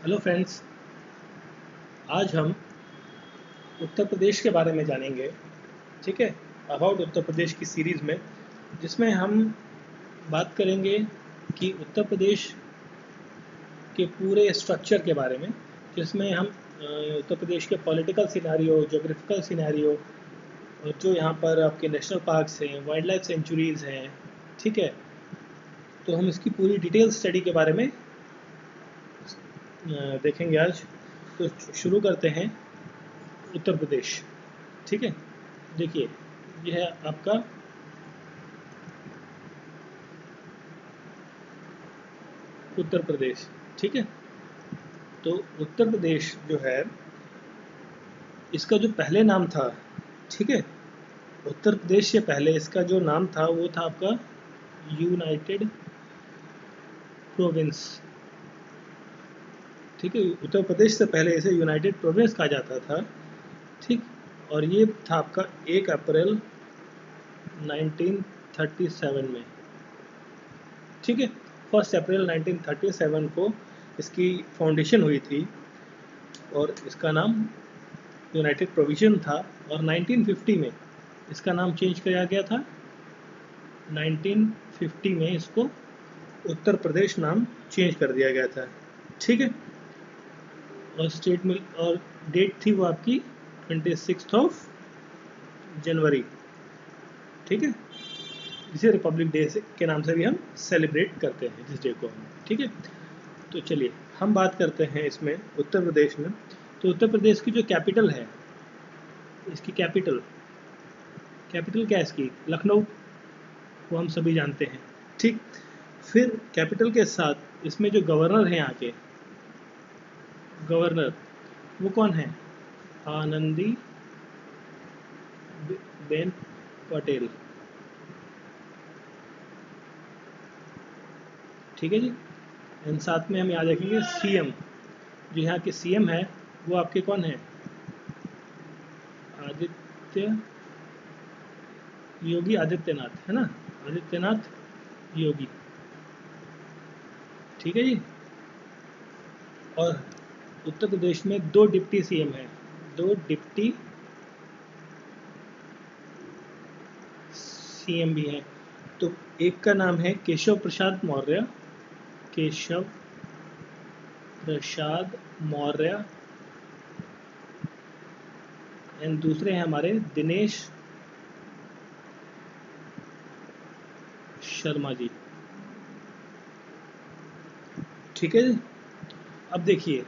Hello friends. आज हम उत्तर प्रदेश के बारे में जानेंगे। ठीक है, अबाउट उत्तर प्रदेश की सीरीज़ में, जिसमें हम बात करेंगे कि उत्तर प्रदेश के पूरे स्ट्रक्चर के बारे में, जिसमें हम उत्तर प्रदेश के पॉलिटिकल सिनेरियो, ज्योग्राफिकल सिनेरियो, और जो यहाँ पर आपके नेशनल पार्क्स हैं, वाइल्ड लाइफ सेंचुरीज़ हैं। ठीक है, तो हम इसकी पूरी डिटेल स्टडी के बारे में देखेंगे आज। तो शुरू करते हैं उत्तर प्रदेश। ठीक है, देखिए यह है आपका उत्तर प्रदेश। ठीक है, तो उत्तर प्रदेश जो है, इसका जो पहले नाम था, ठीक है, उत्तर प्रदेश से पहले इसका जो नाम था वो था आपका यूनाइटेड प्रोविंस। ठीक है, उत्तर प्रदेश से पहले इसे यूनाइटेड प्रोविंस कहा जाता था। ठीक, और ये था आपका 1 अप्रैल 1937 में। ठीक है, 1 अप्रैल 1937 को इसकी फाउंडेशन हुई थी और इसका नाम यूनाइटेड प्रोविजन था। और 1950 में इसका नाम चेंज किया गया था। 1950 में इसको उत्तर प्रदेश नाम चेंज कर दिया गया था। ठीक है, और स्टेट में और डेट थी वो आपकी 26 जनवरी। ठीक है, इसे रिपब्लिक डे के नाम से भी हम सेलिब्रेट करते हैं जिस डे को हम। ठीक है, तो चलिए हम बात करते हैं इसमें उत्तर प्रदेश में। तो उत्तर प्रदेश की जो कैपिटल है, इसकी कैपिटल क्या है इसकी? लखनऊ, वो हम सभी जानते हैं। ठीक, फिर कैपिटल के साथ इसमें जो गवर्नर हैं यहाँ के, गवर्नर वो कौन है? आनंदी बेन पटेल। ठीक है जी, एंड साथ में हम याद रखेंगे सीएम, जो यहाँ के सीएम है वो आपके कौन है? आदित्य योगी आदित्यनाथ, है ना? आदित्यनाथ योगी। ठीक है जी, और उत्तर प्रदेश में 2 डिप्टी सीएम हैं, 2 डिप्टी सीएम भी हैं। तो एक का नाम है केशव प्रसाद मौर्य, केशव प्रसाद मौर्य, एंड दूसरे हैं हमारे दिनेश शर्मा जी। ठीक है जी, अब देखिए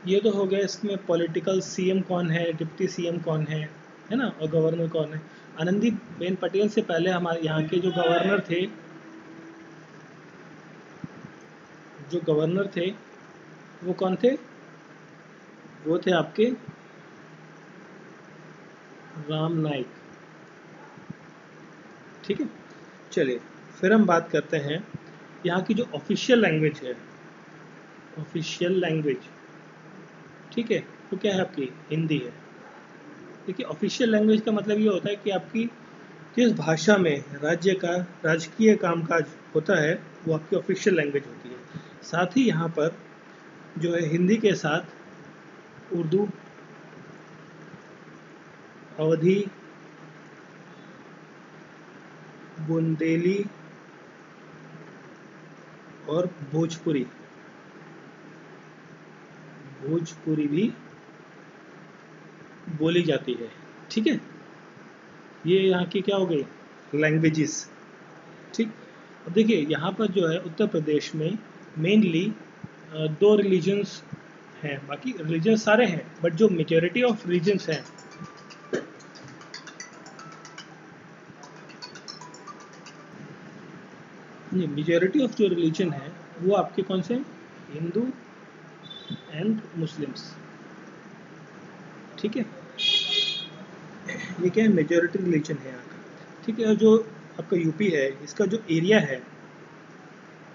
ये तो हो गया इसमें पॉलिटिकल सीएम कौन है, डिप्टी सीएम कौन है ना, और गवर्नर कौन है। आनंदी बेन पटेल से पहले हमारे यहाँ के जो गवर्नर थे वो कौन थे? वो थे आपके राम नाईक। ठीक है, चलिए फिर हम बात करते हैं यहाँ की जो ऑफिशियल लैंग्वेज है, ऑफिशियल लैंग्वेज। ठीक है, तो क्या है आपकी? हिंदी है। देखिए ऑफिशियल लैंग्वेज का मतलब ये होता है कि आपकी किस भाषा में राज्य का राजकीय कामकाज होता है, वो आपकी ऑफिशियल लैंग्वेज होती है। साथ ही यहाँ पर जो है हिंदी के साथ उर्दू, अवधी, बुंदेली और भोजपुरी भी बोली जाती है। ठीक है, ये यहाँ की क्या हो गई? लैंग्वेजेस। ठीक, अब देखिए यहाँ पर जो है उत्तर प्रदेश में मेनली 2 रिलीजन्स हैं, बाकी रिलीजन सारे हैं, बट जो मेजॉरिटी ऑफ रिलीजन्स हैं, मेजॉरिटी ऑफ जो रिलीजन है वो आपके कौन से हैं? Hindu and Muslims. ठीक है, ये क्या है? मेजॉरिटी रिलीजन है यहाँ का। ठीक है, और जो आपका यूपी है, इसका जो एरिया है,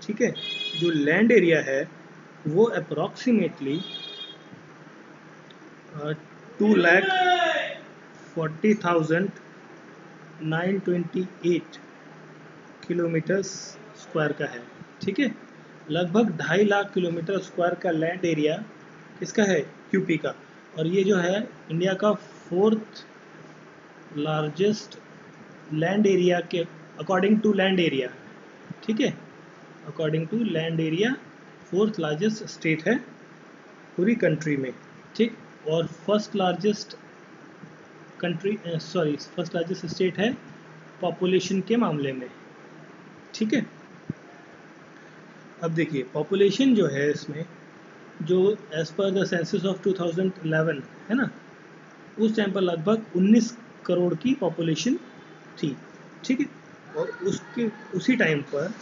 ठीक है, जो लैंड एरिया है वो अप्रॉक्सीमेटली 2,40,928 किलोमीटर स्क्वायर का है। ठीक है, लगभग 2.5 लाख किलोमीटर स्क्वायर का लैंड एरिया किसका है, यूपी का। और ये जो है इंडिया का 4th लार्जेस्ट लैंड एरिया के अकॉर्डिंग टू लैंड एरिया, ठीक है, according to land area 4th largest state है पूरी कंट्री में, ठीक। और फर्स्ट लार्जेस्ट स्टेट है पॉपुलेशन के मामले में, ठीक है। अब देखिए पॉपुलेशन जो है इसमें, जो as per the census of 2011 है ना, उस टाइम पर लगभग 19 करोड़ की पॉपुलेशन थी, ठीक है। और उसके उसी टाइम पर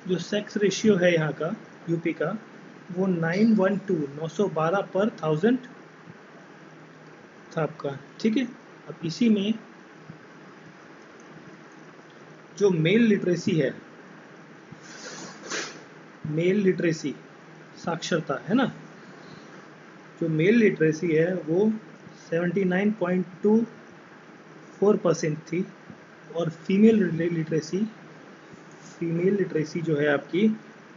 जो सेक्स रेशियो है यहाँ का यूपी का, वो 912 पर 1000 था आपका, ठीक है। अब इसी में जो मेल लिटरेसी साक्षरता है ना, जो मेल लिटरेसी है वो 79.24% थी। और फीमेल लिटरेसी जो है आपकी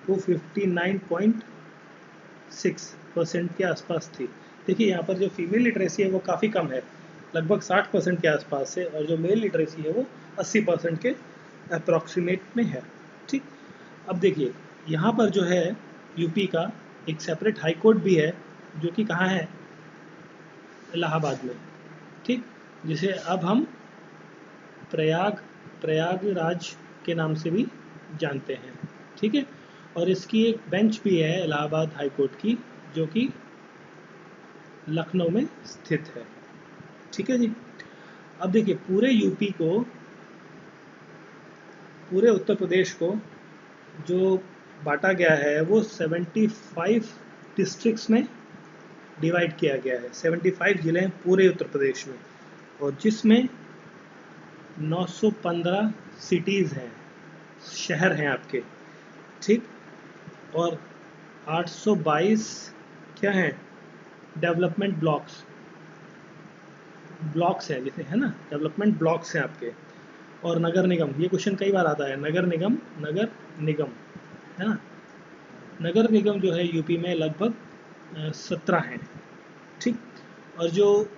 वो 59.6% के आसपास थी। देखिए यहाँ पर जो फीमेल लिटरेसी है वो काफ़ी कम है, लगभग 60% के आसपास है, और जो मेल लिटरेसी है वो 80% के अप्रॉक्सीमेट में है, ठीक। अब देखिए यहाँ पर जो है यूपी का एक सेपरेट हाई कोर्ट भी है, जो कि कहाँ है, इलाहाबाद में, ठीक, जिसे अब हम प्रयागराज के नाम से भी जानते हैं, ठीक है। और इसकी एक बेंच भी है इलाहाबाद हाई कोर्ट की, जो कि लखनऊ में स्थित है, ठीक है जी। अब देखिए पूरे उत्तर प्रदेश को जो बांटा गया है वो 75 डिस्ट्रिक्ट्स में डिवाइड किया गया है। 75 जिले हैं पूरे उत्तर प्रदेश में, और जिसमें 915 सिटीज़ हैं, शहर हैं आपके, ठीक। और 822 क्या हैं, डेवलपमेंट ब्लॉक्स हैं, जैसे है ना, डेवलपमेंट ब्लॉक्स हैं आपके। और नगर निगम, ये क्वेश्चन कई बार आता है, नगर निगम है ना, नगर निगम जो है यूपी में लगभग 17 हैं, ठीक। और जो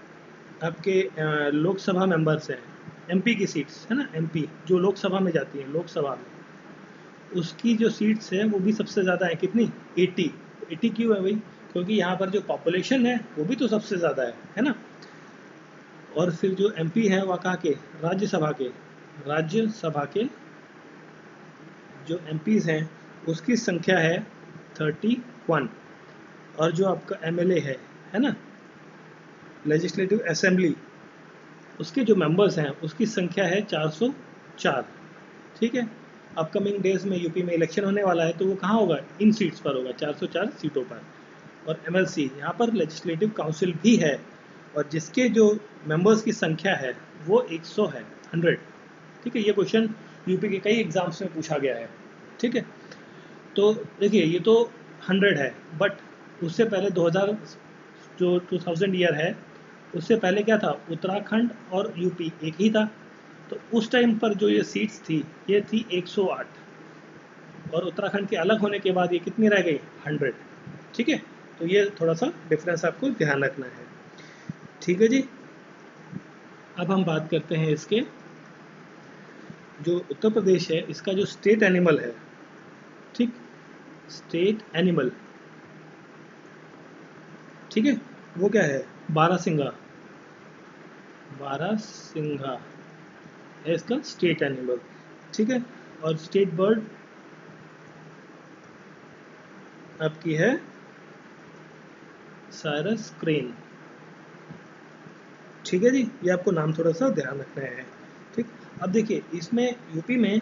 आपके लोकसभा मेंबर्स हैं, एमपी की सीट्स है ना, एमपी जो लोकसभा में जाती हैं, लोकसभा में उसकी जो सीट्स है वो भी सबसे ज़्यादा है, कितनी, 80 क्यों है भाई, क्योंकि यहाँ पर जो पॉपुलेशन है वो भी तो सबसे ज़्यादा है ना। और फिर जो एमपी है वह कहाँ के, राज्यसभा के जो एमपीज़ हैं उसकी संख्या है 31। और जो आपका एमएलए है ना, लेजिस्लेटिव असेंबली, उसके जो मेंबर्स हैं उसकी संख्या है 404, ठीक है। अपकमिंग डेज में यूपी में इलेक्शन होने वाला है, तो वो कहाँ होगा, इन सीट्स पर होगा, 404 सीटों पर। और एमएलसी, यहाँ पर लेजिस्लेटिव काउंसिल भी है, और जिसके जो मेंबर्स की संख्या है वो 100 है, 100, ठीक है। ये क्वेश्चन यूपी के कई एग्जाम्स में पूछा गया है, ठीक है। तो देखिए ये तो 100 है, बट उससे पहले 2000 ईयर है, उससे पहले क्या था, उत्तराखंड और यूपी एक ही था। तो उस टाइम पर जो ये सीट्स थी ये थी 108, और उत्तराखंड के अलग होने के बाद ये कितनी रह गई, 100, ठीक है। तो ये थोड़ा सा डिफरेंस आपको ध्यान रखना है, ठीक है जी। अब हम बात करते हैं इसके, जो उत्तर प्रदेश है इसका जो स्टेट एनिमल है, ठीक, स्टेट एनिमल, ठीक है, वो क्या है, बारहसिंगा है इसका स्टेट एनिमल, ठीक है। और स्टेट बर्ड आपकी है साइरस क्रेन, ठीक है जी। ये आपको नाम थोड़ा सा ध्यान रखना है, ठीक। अब देखिए इसमें यूपी में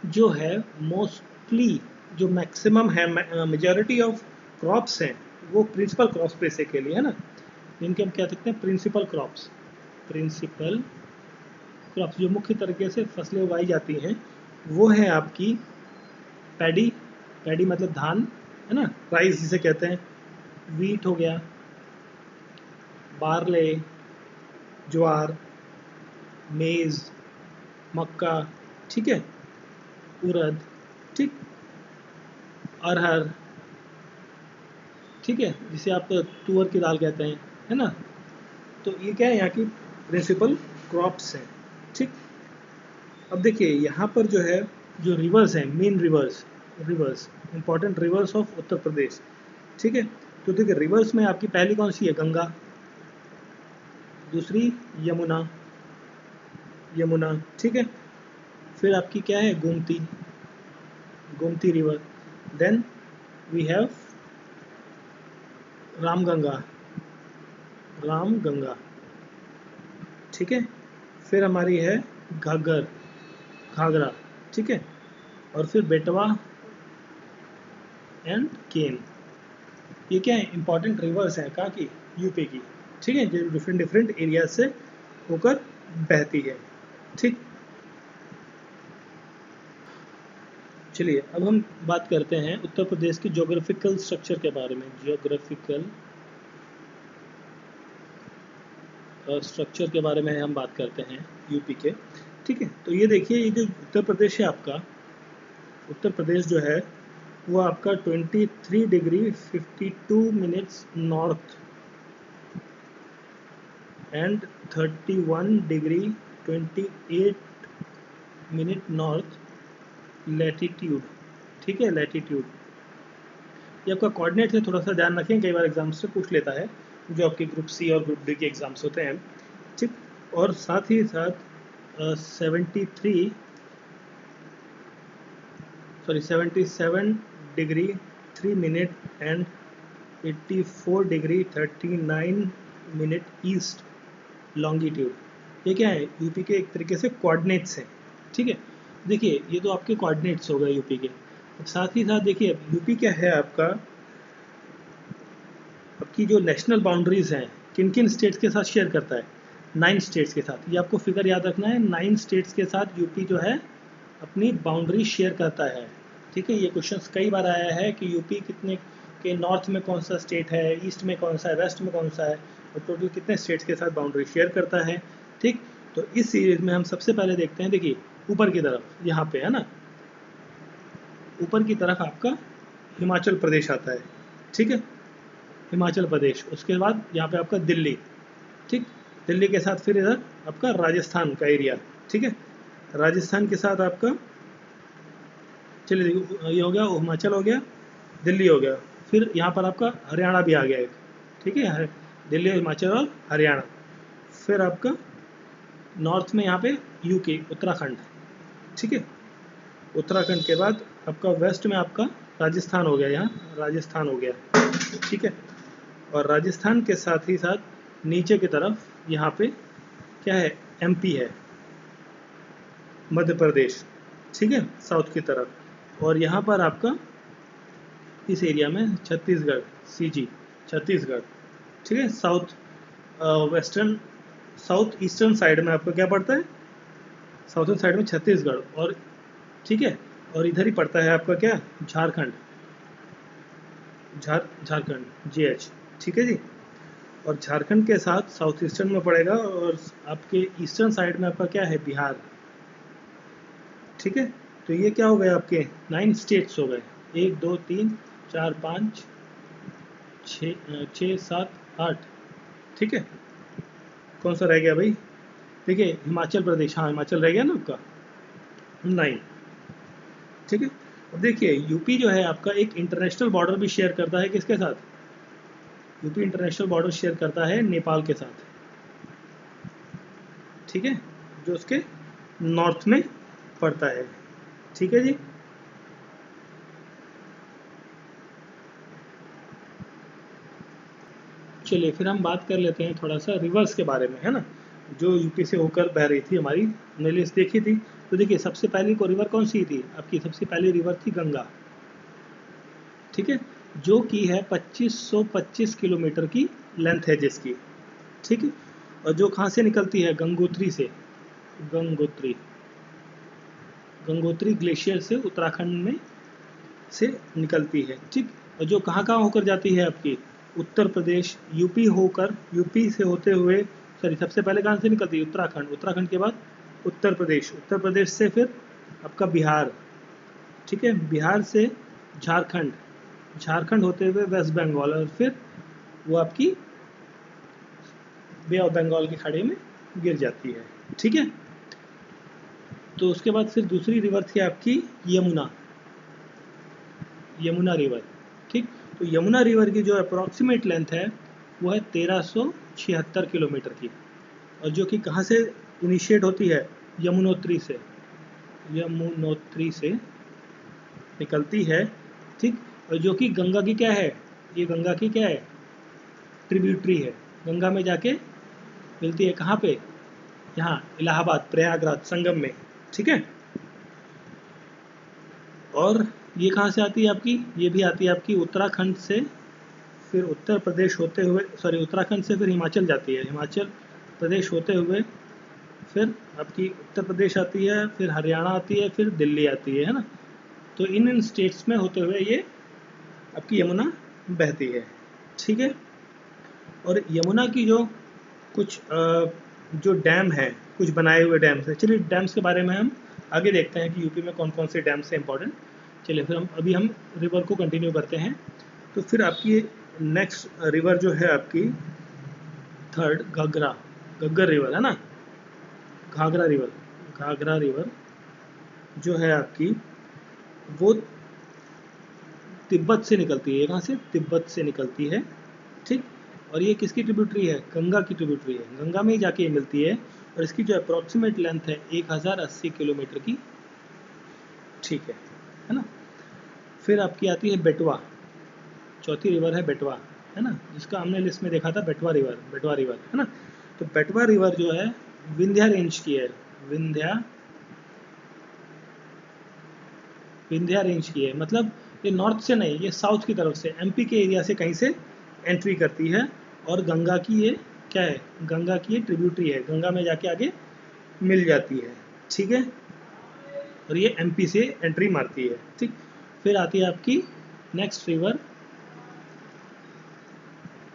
जो है मोस्टली जो मैक्सिमम है, मेजॉरिटी ऑफ क्रॉप्स हैं वो प्रिंसिपल क्रॉप्स बेसिकली है ना, जिनके हम कह सकते हैं प्रिंसिपल क्रॉप्स जो मुख्य तरीके से फसलें उगाई जाती हैं वो है आपकी पैडी मतलब धान है ना, राइस जिसे कहते हैं, वीट हो गया, बार्ले, ज्वार, मेज़, मक्का, ठीक है, उड़द, ठीक, अरहर, ठीक है, जिसे आप तुअर की दाल कहते हैं, है ना। तो ये क्या है, यहाँ की प्रिंसिपल क्रॉप्स हैं। ठीक, अब देखिए यहाँ पर जो है, जो रिवर्स हैं, main rivers rivers important rivers of Uttar Pradesh. ठीक है, तो देखिए रिवर्स में आपकी पहली कौन सी है, गंगा, दूसरी यमुना, यमुना, ठीक है, फिर आपकी क्या है, Gomti, Gomti river, then we have Ramganga, Ramganga, ठीक है, फिर हमारी है घाघर, घाघरा, ठीक है, और फिर बेटवा एंड केन। ये क्या है, इंपॉर्टेंट रिवर्स हैं कहाँ की, यूपी की, ठीक है, जो डिफरेंट डिफरेंट एरियाज से होकर बहती है। ठीक, चलिए अब हम बात करते हैं उत्तर प्रदेश की ज्योग्राफिकल स्ट्रक्चर के बारे में। ज्योग्राफिकल स्ट्रक्चर के बारे में हम बात करते हैं यूपी के। ठीक है, तो ये देखिए, ये जो उत्तर प्रदेश है आपका, उत्तर प्रदेश जो है वो आपका 23 degree 52 minutes north and 31 degree 28 minute north latitude, ठीक है, लैटिट्यूड। ये आपका कोऑर्डिनेट है, थोड़ा सा ध्यान रखें, कई बार एग्जाम से पूछ लेता है, जो आपके ग्रुप सी और ग्रुप डी के एग्जाम्स होते हैं। ठीक, और साथ ही साथ 77 degree 3 minute and 84 degree 39 minute east longitude. ये क्या है, यूपी के एक तरीके से कोऑर्डिनेट्स हैं। ठीक है, देखिए ये तो आपके कोऑर्डिनेट्स हो गए यूपी के। साथ ही साथ देखिए यूपी क्या है आपका, आपकी जो नेशनल बाउंड्रीज हैं किन किन स्टेट्स के साथ शेयर करता है, 9 स्टेट्स के साथ। ये आपको फिगर याद रखना है, 9 स्टेट्स के साथ यूपी जो है अपनी बाउंड्री शेयर करता है। ठीक है, ये क्वेश्चंस कई बार आया है कि यूपी कितने के नॉर्थ में कौन सा स्टेट है, ईस्ट में कौन सा है, वेस्ट में कौन सा है, और टोटल कितने स्टेट्स के साथ बाउंड्री शेयर करता है। ठीक, तो इस सीरीज में हम सबसे पहले देखते हैं, देखिए ऊपर की तरफ यहाँ पे है ना, ऊपर की तरफ आपका हिमाचल प्रदेश आता है। ठीक है, हिमाचल प्रदेश, उसके बाद यहाँ पे आपका दिल्ली। ठीक, दिल्ली के साथ फिर इधर आपका राजस्थान का एरिया। ठीक है, राजस्थान के साथ आपका, चलिए ये हो गया, हिमाचल हो गया, दिल्ली हो गया, फिर यहाँ पर आपका हरियाणा भी आ गया एक। ठीक है, दिल्ली, हिमाचल और हरियाणा। फिर आपका नॉर्थ में यहाँ पे यूके, उत्तराखंड। ठीक है, उत्तराखंड के बाद आपका वेस्ट में आपका राजस्थान हो गया, यहाँ राजस्थान हो गया। ठीक है, और राजस्थान के साथ ही साथ नीचे की तरफ यहाँ पे क्या है, एमपी है, मध्य प्रदेश। ठीक है, साउथ की तरफ, और यहाँ पर आपका इस एरिया में छत्तीसगढ़, सीजी छत्तीसगढ़। ठीक है, south western, south eastern side में आपका क्या पड़ता है, साउथर्न साइड में छत्तीसगढ़, और ठीक है, और इधर ही पड़ता है आपका क्या, झारखंड, झारखंड जीएच। ठीक है जी, और झारखंड के साथ साउथ ईस्टर्न में पड़ेगा, और आपके ईस्टर्न साइड में आपका क्या है, बिहार। ठीक है, तो ये क्या हो गए आपके 9 स्टेट्स हो गए, 1 2 3 4 5 6 7 8। ठीक है, कौन सा रह गया भाई, देखिए हिमाचल प्रदेश, हाँ हिमाचल रह गया ना आपका 9। ठीक है, अब देखिए यूपी जो है आपका एक इंटरनेशनल बॉर्डर भी शेयर करता है, किसके साथ, यूपी इंटरनेशनल बॉर्डर शेयर करता है नेपाल के साथ। ठीक है, जो उसके नॉर्थ में पड़ता है। ठीक है जी, चलिए फिर हम बात कर लेते हैं थोड़ा सा रिवर्स के बारे में, है ना, जो यूपी से होकर बह रही थी हमारी, हमने लिस्ट देखी थी। तो देखिए सबसे पहली को रिवर कौन सी थी आपकी, सबसे पहली रिवर थी गंगा। ठीक है, जो की है 2525 किलोमीटर की लेंथ है जिसकी। ठीक है, और जो कहाँ से निकलती है, गंगोत्री से, गंगोत्री, गंगोत्री ग्लेशियर से उत्तराखंड में से निकलती है। ठीक, और जो कहाँ कहाँ होकर जाती है आपकी, उत्तर प्रदेश, यूपी होकर, यूपी से होते हुए, सॉरी सबसे पहले कहाँ से निकलती है, उत्तराखंड, उत्तराखंड के बाद उत्तर प्रदेश, उत्तर प्रदेश से फिर आपका बिहार। ठीक है, बिहार से झारखंड, झारखंड होते हुए वेस्ट बंगाल, और फिर वो आपकी बे ऑफ बंगाल की खाड़ी में गिर जाती है। ठीक है, तो उसके बाद फिर दूसरी रिवर थी आपकी यमुना, यमुना रिवर। ठीक, तो यमुना रिवर की जो अप्रॉक्सीमेट लेंथ है वो है 1376 किलोमीटर की, और जो कि कहाँ से इनिशिएट होती है, यमुनोत्री से, यमुनोत्री से निकलती है। ठीक, और जो कि गंगा की क्या है, ये गंगा की क्या है, ट्रिब्यूटरी है, गंगा में जाके मिलती है। कहाँ पे, यहाँ इलाहाबाद प्रयागराज संगम में। ठीक है, और ये कहाँ से आती है आपकी, ये भी आती है आपकी उत्तराखंड से, फिर उत्तर प्रदेश होते हुए, सॉरी उत्तराखंड से फिर हिमाचल जाती है, हिमाचल प्रदेश होते हुए फिर आपकी उत्तर प्रदेश आती है, फिर हरियाणा आती है, फिर दिल्ली आती है ना। तो इन स्टेट्स में होते हुए ये आपकी यमुना बहती है। ठीक है, और यमुना की जो कुछ जो डैम है, कुछ बनाए हुए डैम्स है, चलिए डैम्स के बारे में हम आगे देखते हैं कि यूपी में कौन कौन से डैम्स हैं इंपॉर्टेंट। चलिए फिर हम रिवर को कंटिन्यू करते हैं। तो फिर आपकी नेक्स्ट रिवर जो है आपकी थर्ड घग्गर रिवर है ना, घाघरा रिवर, घाघरा रिवर जो है आपकी वो तिब्बत से निकलती है, कहाँ से, तिब्बत से निकलती है। ठीक, और ये किसकी ट्रिब्यूटरी है, गंगा की ट्रिब्यूटरी है, गंगा में ही जाके ये मिलती है, और इसकी जो अप्रॉक्सीमेट लेंथ है 1080 किलोमीटर की। ठीक है ना। फिर आपकी आती है बेटवा, चौथी रिवर है बेटवा, है ना, जिसका हमने लिस्ट में देखा था बेटवा रिवर है ना। तो बेटवा रिवर जो है विंध्या रेंज की है, विंध्या रेंज की है, मतलब ये नॉर्थ से नहीं, ये साउथ की तरफ से, एमपी के एरिया से कहीं से एंट्री करती है, और गंगा की ये क्या है, गंगा की ये ट्रिब्यूटरी है, गंगा में जाके आगे मिल जाती है। ठीक है, और ये एमपी से एंट्री मारती है। ठीक, फिर आती है आपकी नेक्स्ट रिवर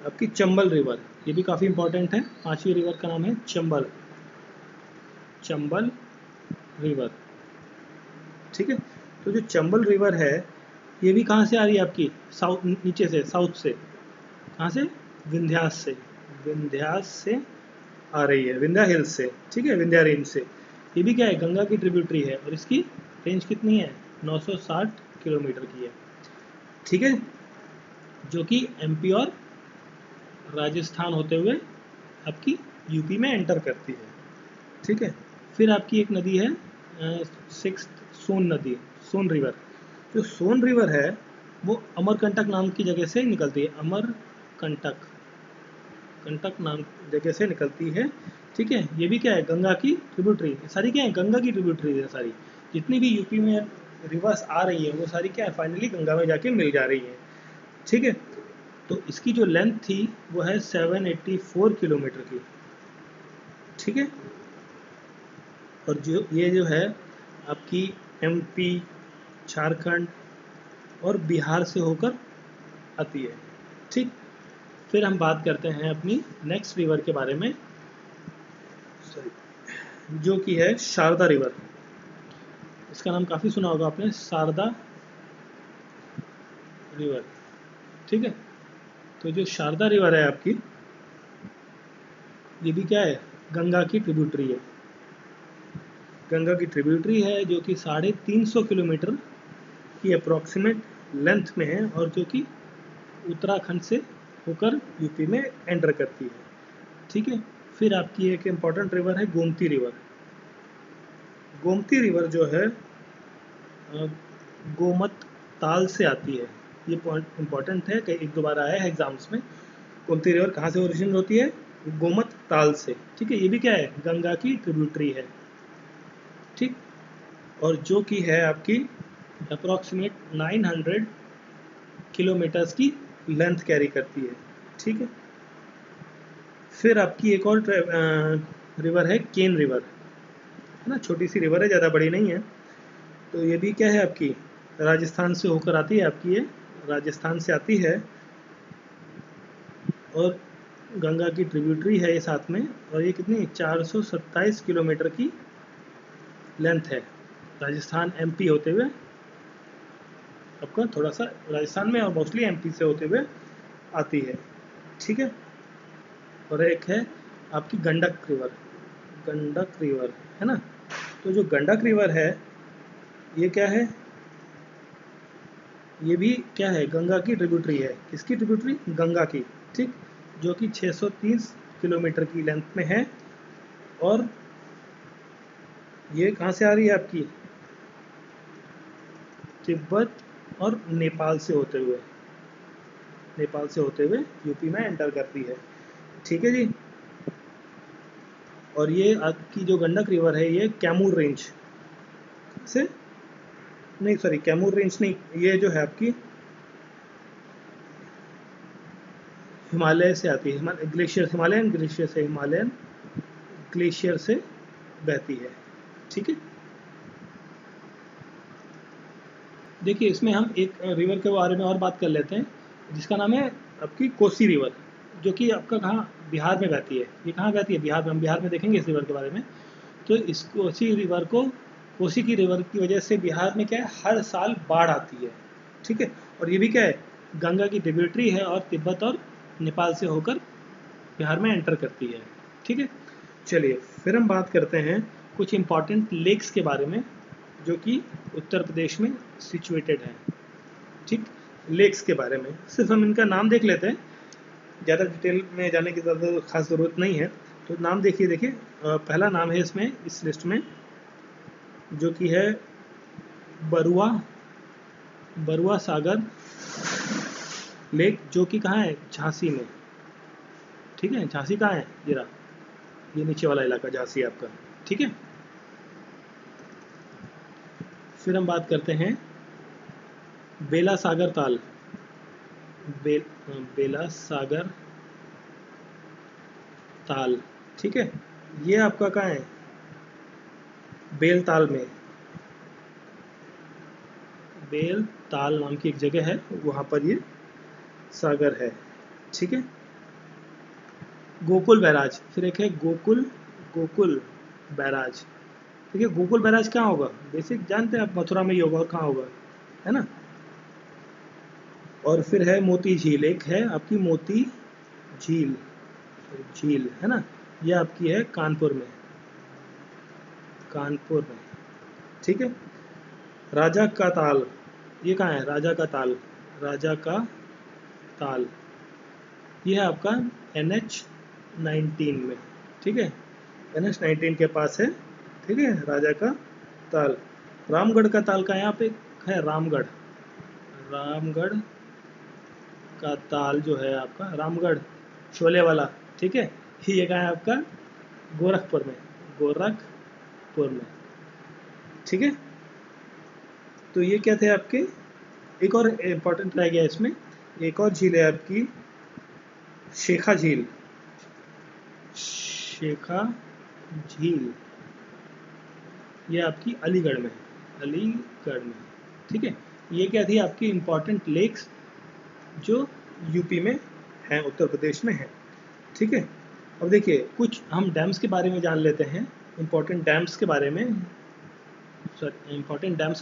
आपकी चंबल रिवर, ये भी काफ़ी इंपॉर्टेंट है। पांचवी रिवर का नाम है चंबल, चंबल रिवर। ठीक है, तो जो चंबल रिवर है ये भी कहाँ से आ रही है आपकी, साउथ, नीचे से, साउथ से, कहाँ से, विंध्यास से, विंध्यास से आ रही है, विंध्या हिल्स से। ठीक है, विंध्या रेंज से। ये भी क्या है, गंगा की ट्रिब्यूटरी है, और इसकी रेंज कितनी है, 960 किलोमीटर की है। ठीक है, जो कि एमपी और राजस्थान होते हुए आपकी यूपी में एंटर करती है। ठीक है, फिर आपकी एक नदी है सिक्स, सोन नदी, सोन रिवर। जो सोन रिवर है वो अमरकंटक नाम की जगह से निकलती है, अमरकंटक, कंटक नाम जगह से निकलती है। ठीक है, ये भी क्या है, गंगा की ट्रिब्यूटरी, सारी क्या है, गंगा की ट्रिब्यूटरी है सारी, जितनी भी यूपी में रिवर्स आ रही है वो सारी क्या है, फाइनली गंगा में जाके मिल जा रही है। ठीक है, तो इसकी जो लेंथ थी वो है 784 किलोमीटर की। ठीक है, और जो है आपकी एमपी, झारखंड और बिहार से होकर आती है। ठीक, फिर हम बात करते हैं अपनी नेक्स्ट रिवर के बारे में, जो कि है शारदा रिवर। इसका नाम काफ़ी सुना होगा आपने, शारदा रिवर। ठीक है, तो जो शारदा रिवर है आपकी, ये भी क्या है, गंगा की ट्रिब्यूटरी है, गंगा की ट्रिब्यूटरी है, जो कि 350 किलोमीटर की अप्रॉक्सीमेट लेंथ में है, और जो कि उत्तराखंड से होकर यूपी में एंटर करती है। ठीक है, फिर आपकी एक इम्पॉर्टेंट रिवर है गोमती रिवर। गोमती रिवर जो है गोमत ताल से आती है, ये पॉइंट इम्पॉर्टेंट है, कई एक दो बार आया है एग्जाम्स में। गोमती रिवर कहाँ से ओरिजिन होती है, गोमत ताल से। ठीक है, ये भी क्या है, गंगा की ट्रिब्यूटरी है। ठीक, और जो कि है आपकी अप्रॉक्सीमेट 900 किलोमीटर्स की लेंथ कैरी करती है। ठीक है, फिर आपकी एक और रिवर है केन रिवर, है ना, छोटी सी रिवर है, ज़्यादा बड़ी नहीं है। तो ये भी क्या है आपकी, राजस्थान से होकर आती है आपकी, ये राजस्थान से आती है, और गंगा की ट्रिब्यूटरी है ये साथ में, और ये कितनी 427 किलोमीटर की लेंथ है, राजस्थान एमपी होते हुए आपका थोड़ा सा राजस्थान में और मोस्टली एमपी से होते हुए आती है, ठीक है। और एक है आपकी गंडक रिवर है ना। तो जो गंडक रिवर है ये क्या है, ये भी क्या है, गंगा की ट्रिब्यूटरी है। किसकी ट्रिब्यूटरी, गंगा की, ठीक। जो कि 630 किलोमीटर की लेंथ में है। और ये कहाँ से आ रही है आपकी, तिब्बत और नेपाल से होते हुए, यूपी में एंटर करती है, ठीक है जी। और ये आपकी जो गंडक रिवर है ये कैमूर रेंज से, नहीं सॉरी कैमूर रेंज नहीं, ये जो है आपकी हिमालय से आती है, हिमालयन ग्लेशियर से बहती है, ठीक है। देखिए इसमें हम एक रिवर के बारे में और बात कर लेते हैं जिसका नाम है आपकी कोसी रिवर, जो कि आपका कहाँ, बिहार में बहती है। ये कहाँ बहती है, बिहार में। हम बिहार में देखेंगे इस रिवर के बारे में। तो इस कोसी रिवर को, कोसी की रिवर की वजह से बिहार में क्या है, हर साल बाढ़ आती है, ठीक है। और ये भी क्या है, गंगा की ट्रिब्यूटरी है और तिब्बत और नेपाल से होकर बिहार में एंटर करती है, ठीक है। चलिए फिर हम बात करते हैं कुछ इम्पॉर्टेंट लेक्स के बारे में जो कि उत्तर प्रदेश में सिचुएटेड हैं, ठीक। लेक्स के बारे में सिर्फ हम इनका नाम देख लेते हैं, ज़्यादा डिटेल में जाने की ज़्यादा खास ज़रूरत नहीं है। तो नाम देखिए पहला नाम है इसमें, इस लिस्ट में, जो कि है बरुआ सागर लेक, जो कि कहाँ है, झांसी में, ठीक है। झांसी कहाँ है, जरा ये नीचे वाला इलाका झांसी आपका, ठीक है। फिर हम बात करते हैं बेला सागर ताल, बेला सागर ताल, ठीक है। ये आपका कहाँ है, बेलताल में, बेलताल नाम की एक जगह है, वहाँ पर ये सागर है, ठीक है। गोकुल बैराज, फिर एक है गोकुल बैराज। देखिए गोकुल बैराज कहाँ होगा, बेसिक जानते हैं आप, मथुरा में ही होगा, और कहाँ होगा, है ना। और फिर है मोती झील, एक है आपकी मोती झील, है ना। ये आपकी है कानपुर में, ठीक है। राजा का ताल, ये कहाँ है, राजा का ताल, ये है आपका NH-19 में, ठीक है। NH-19 के पास है, ठीक है, राजा का ताल। रामगढ़ का ताल का यहाँ पे है, रामगढ़ का ताल जो है आपका, रामगढ़ शोले वाला, ठीक है। ये कहाँ है आपका, गोरखपुर में, ठीक है। तो ये क्या थे आपके, एक और इम्पोर्टेंट रह गया इसमें, एक और झील है आपकी शेखा झील, ये आपकी अलीगढ़ में, ठीक है। ये क्या थी आपकी इम्पोर्टेंट लेक्स जो यूपी में हैं, उत्तर प्रदेश में हैं, ठीक है। अब देखिए कुछ हम डैम्स के बारे में जान लेते हैं, इम्पोर्टेंट डैम्स के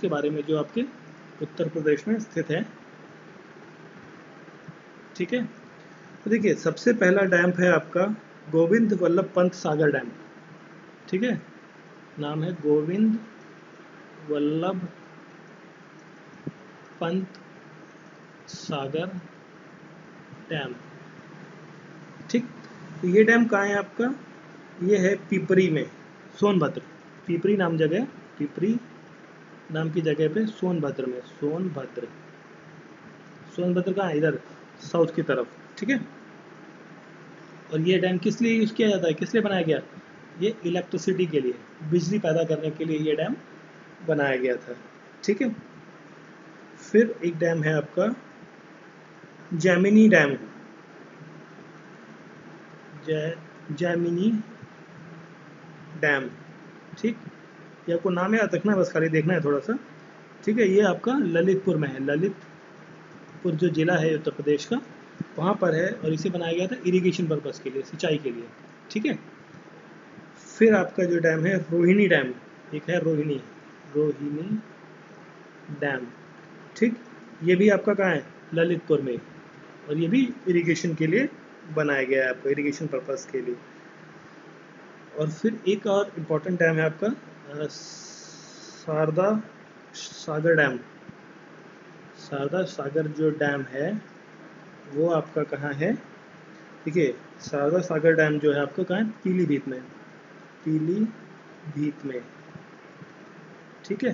बारे में जो आपके उत्तर प्रदेश में स्थित है, ठीक है। तो देखिए सबसे पहला डैम है आपका गोविंद वल्लभ पंत सागर डैम, ठीक है। नाम है गोविंद वल्लभ पंत सागर डैम, ठीक। तो ये डैम कहाँ है आपका, ये है पिपरी में, सोनभद्र, पिपरी नाम की जगह पे सोनभद्र में, सोनभद्र कहाँ है, इधर साउथ की तरफ, ठीक है। और ये डैम किस लिए यूज़ किया जाता है, किस लिए बनाया गया, ये इलेक्ट्रिसिटी के लिए, बिजली पैदा करने के लिए ये डैम बनाया गया था, ठीक है। फिर एक डैम है आपका जैमिनी डैम, ठीक। ये आपको नाम याद रखना है, बस खाली देखना है थोड़ा सा, ठीक है। ये आपका ललितपुर में है, ललितपुर जो जिला है उत्तर प्रदेश का, वहाँ पर है। और इसे बनाया गया था इरिगेशन पर्पज़ के लिए, सिंचाई के लिए, ठीक है। फिर आपका जो डैम है रोहिणी डैम, एक है रोहिणी डैम, ठीक। ये भी आपका कहाँ है, ललितपुर में, और ये भी इरिगेशन के लिए बनाया गया है, आपको इरिगेशन पर्पस के लिए। और फिर एक और इम्पोर्टेंट डैम है आपका शारदा सागर डैम। शारदा सागर जो डैम है वो आपका कहाँ है, ठीक है, शारदा सागर डैम जो है आपका कहाँ है, पीलीभीत में, पीलीभीत में, ठीक है।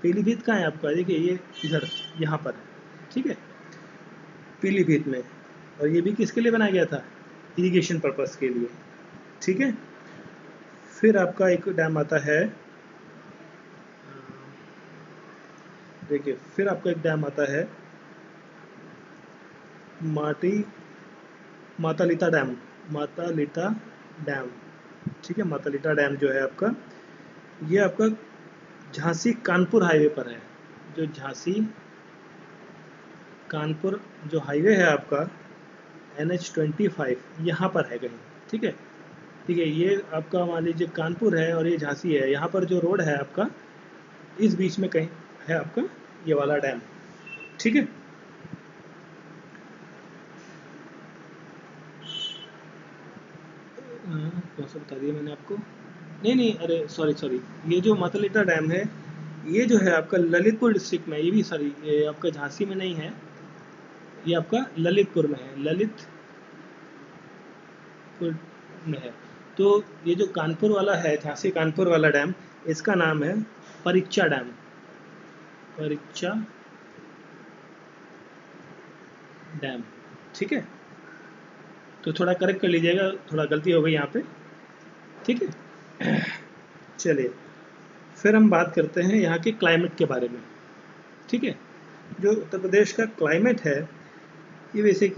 पीलीभीत कहाँ है आपका, देखिए ये इधर यहाँ पर है, ठीक है, पीलीभीत में। और ये भी किसके लिए बनाया गया था, इरिगेशन पर्पस के लिए, ठीक है। फिर आपका एक डैम आता है, देखिए फिर आपका एक डैम आता है मातालीता डैम, मातालीता डैम, ठीक है। मातालीता डैम जो है आपका, ये आपका झांसी कानपुर हाईवे पर है। जो झांसी कानपुर जो हाईवे है आपका NH-25, यहाँ पर है कहीं, ठीक है, ठीक है। ये आपका मान लीजिए कानपुर है और ये झांसी है, यहाँ पर जो रोड है आपका इस बीच में कहीं है आपका ये वाला डैम, ठीक है। कौन सा बता दिया मैंने आपको, नहीं नहीं, अरे सॉरी सॉरी, ये जो मातालीटा डैम है ये जो है आपका ललितपुर डिस्ट्रिक्ट में, ये भी सॉरी, ये आपका झांसी में नहीं है, ये आपका ललितपुर में है, ललितपुर में है। तो ये जो कानपुर वाला है, झांसी कानपुर वाला डैम, इसका नाम है परीक्षा डैम, परीक्षा डैम, ठीक है। तो थोड़ा करेक्ट कर लीजिएगा, थोड़ा गलती हो गई यहाँ पे, ठीक है। चलिए फिर हम बात करते हैं यहाँ के क्लाइमेट के बारे में, ठीक है। जो उत्तर प्रदेश का क्लाइमेट है ये बेसिक,